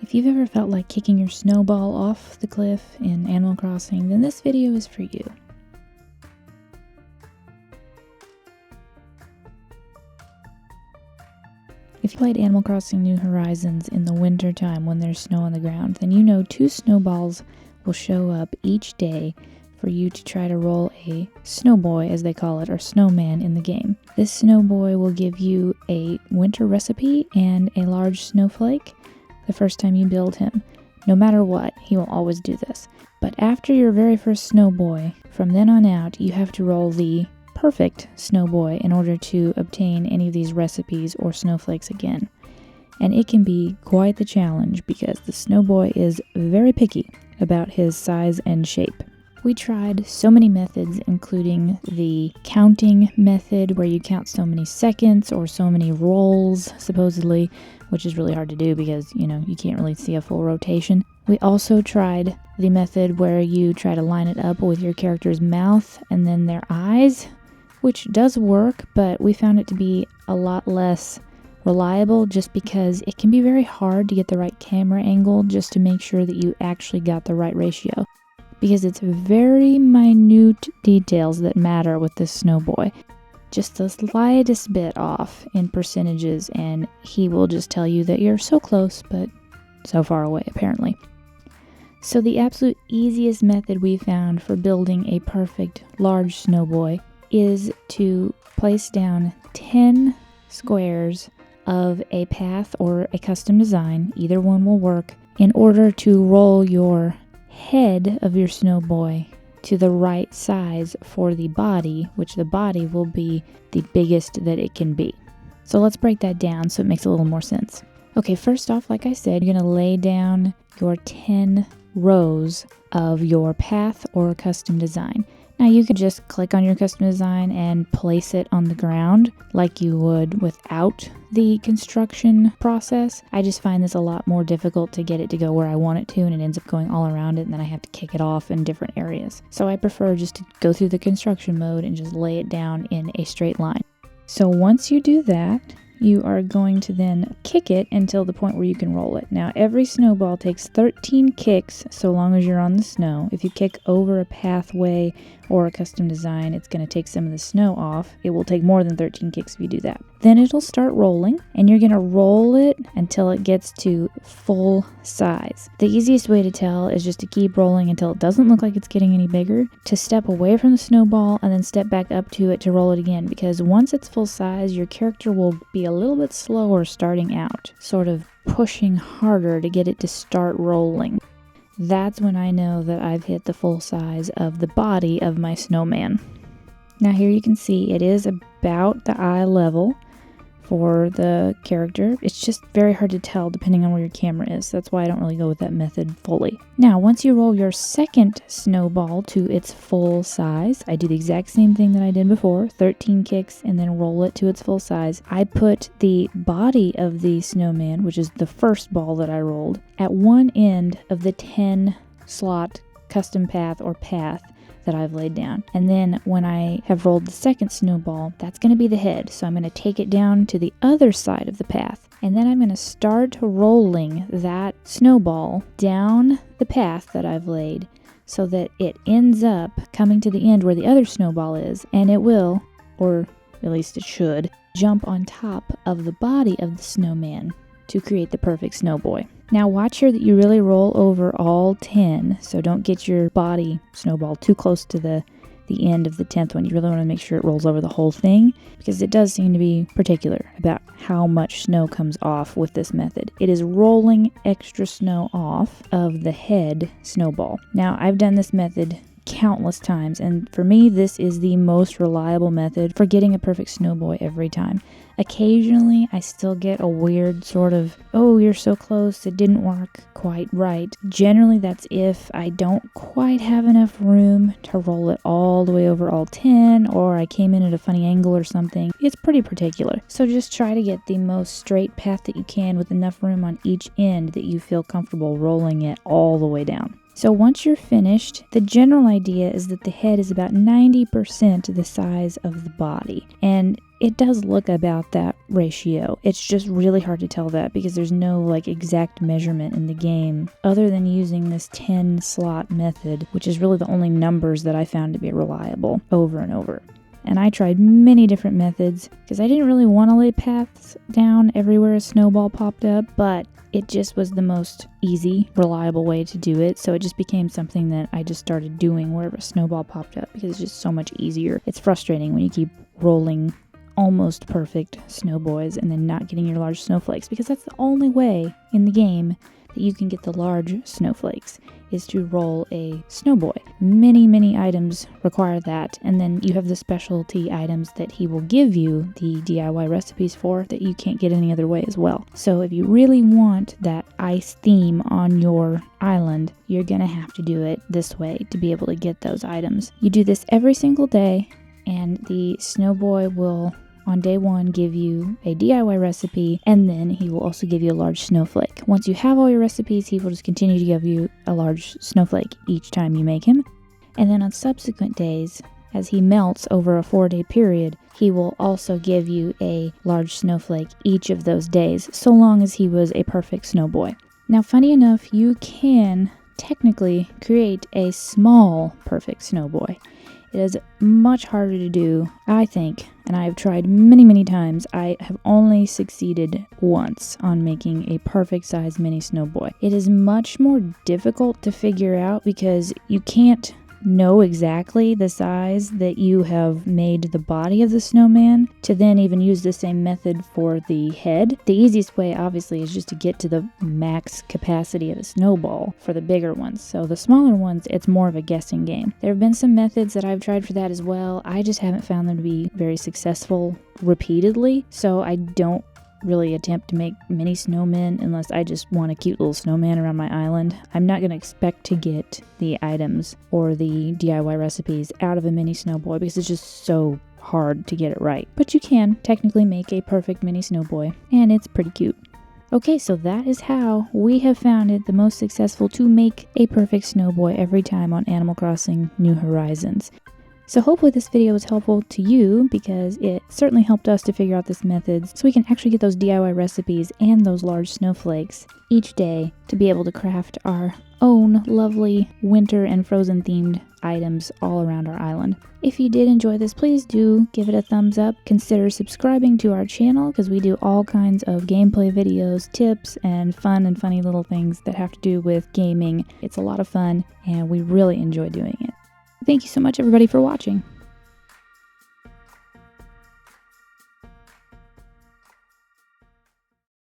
If you've ever felt like kicking your snowball off the cliff in Animal Crossing, then this video is for you. If you played Animal Crossing New Horizons in the winter time when there's snow on the ground, then you know 2 snowballs will show up each day for you to try to roll a snowboy, as they call it, or snowman in the game. This snowboy will give you a winter recipe and a large snowflake the first time you build him. No matter what, he will always do this. But after your very first snowboy, from then on out, you have to roll the perfect snowboy in order to obtain any of these recipes or snowflakes again. And it can be quite the challenge because the snowboy is very picky about his size and shape. We tried so many methods, including the counting method where you count so many seconds or so many rolls, supposedly, which is really hard to do because, you can't really see a full rotation. We also tried the method where you try to line it up with your character's mouth and then their eyes, which does work, but we found it to be a lot less reliable just because it can be very hard to get the right camera angle just to make sure that you actually got the right ratio. Because it's very minute details that matter with this snowboy. Just the slightest bit off in percentages and he will just tell you that you're so close but so far away apparently. So the absolute easiest method we found for building a perfect large snowboy is to place down 10 squares of a path or a custom design, either one will work, in order to roll your head of your snowboy to the right size for the body, which the body will be the biggest that it can be. So let's break that down so it makes a little more sense. Okay, first off, like I said, you're going to lay down your 10 rows of your path or custom design. Now you could just click on your custom design and place it on the ground like you would without the construction process. I just find this a lot more difficult to get it to go where I want it to, and it ends up going all around it, and then I have to kick it off in different areas. So I prefer just to go through the construction mode and just lay it down in a straight line. So once you do that, you are going to then kick it until the point where you can roll it. Now, every snowball takes 13 kicks so long as you're on the snow. If you kick over a pathway or a custom design, it's going to take some of the snow off. It will take more than 13 kicks if you do that. Then it'll start rolling, and you're going to roll it until it gets to full size. The easiest way to tell is just to keep rolling until it doesn't look like it's getting any bigger, to step away from the snowball and then step back up to it to roll it again, because once it's full size, your character will be a little bit slower starting out, sort of pushing harder to get it to start rolling. That's when I know that I've hit the full size of the body of my snowman. Now here you can see it is about the eye level for the character. It's just very hard to tell depending on where your camera is. That's why I don't really go with that method fully. Now, once you roll your second snowball to its full size, I do the exact same thing that I did before, 13 kicks and then roll it to its full size. I put the body of the snowman, which is the first ball that I rolled, at one end of the 10 slot custom path or path that I've laid down. And then when I have rolled the second snowball, that's going to be the head. So I'm going to take it down to the other side of the path. And then I'm going to start rolling that snowball down the path that I've laid so that it ends up coming to the end where the other snowball is. And it will, or at least it should, jump on top of the body of the snowman to create the perfect snowboy. Now watch here that you really roll over all 10, so don't get your body snowball too close to the end of the 10th one. You really want to make sure it rolls over the whole thing, because it does seem to be particular about how much snow comes off with this method. It is rolling extra snow off of the head snowball. Now I've done this method countless times, and for me this is the most reliable method for getting a perfect snowboy every time. Occasionally I still get a weird sort of, oh, you're so close, it didn't work quite right. Generally that's if I don't quite have enough room to roll it all the way over all 10, or I came in at a funny angle or something. It's pretty particular. So just try to get the most straight path that you can with enough room on each end that you feel comfortable rolling it all the way down. So once you're finished, the general idea is that the head is about 90% the size of the body. And it does look about that ratio. It's just really hard to tell that because there's no like exact measurement in the game other than using this 10 slot method, which is really the only numbers that I found to be reliable over and over. And I tried many different methods because I didn't really want to lay paths down everywhere a snowball popped up, but it just was the most easy, reliable way to do it. So it just became something that I just started doing wherever a snowball popped up because it's just so much easier. It's frustrating when you keep rolling almost perfect snowboys and then not getting your large snowflakes, because that's the only way in the game that you can get the large snowflakes is to roll a snowboy. Many items require that, and then you have the specialty items that he will give you the DIY recipes for that you can't get any other way as well. So if you really want that ice theme on your island, you're gonna have to do it this way to be able to get those items. You do this every single day, and the snowboy will on day 1 give you a DIY recipe, and then he will also give you a large snowflake. Once you have all your recipes, he will just continue to give you a large snowflake each time you make him. And then on subsequent days, as he melts over a 4-day period, he will also give you a large snowflake each of those days, so long as he was a perfect snowboy. Now, funny enough, you can technically create a small perfect snowboy. It is much harder to do, I think, and I have tried many times. I have only succeeded once on making a perfect size mini snowboy. It is much more difficult to figure out because you can't know exactly the size that you have made the body of the snowman to then even use the same method for the head. The easiest way, obviously, is just to get to the max capacity of a snowball for the bigger ones. So the smaller ones, it's more of a guessing game. There have been some methods that I've tried for that as well. I just haven't found them to be very successful repeatedly, so I don't really attempt to make mini snowmen unless I just want a cute little snowman around my island. I'm not going to expect to get the items or the DIY recipes out of a mini snowboy because it's just so hard to get it right. But you can technically make a perfect mini snowboy, and it's pretty cute. Okay, so that is how we have found it the most successful to make a perfect snowboy every time on Animal Crossing New Horizons. So hopefully this video was helpful to you because it certainly helped us to figure out this method so we can actually get those DIY recipes and those large snowflakes each day to be able to craft our own lovely winter and frozen themed items all around our island. If you did enjoy this, please do give it a thumbs up. Consider subscribing to our channel because we do all kinds of gameplay videos, tips, and fun and funny little things that have to do with gaming. It's a lot of fun and we really enjoy doing it. Thank you so much, everybody, for watching.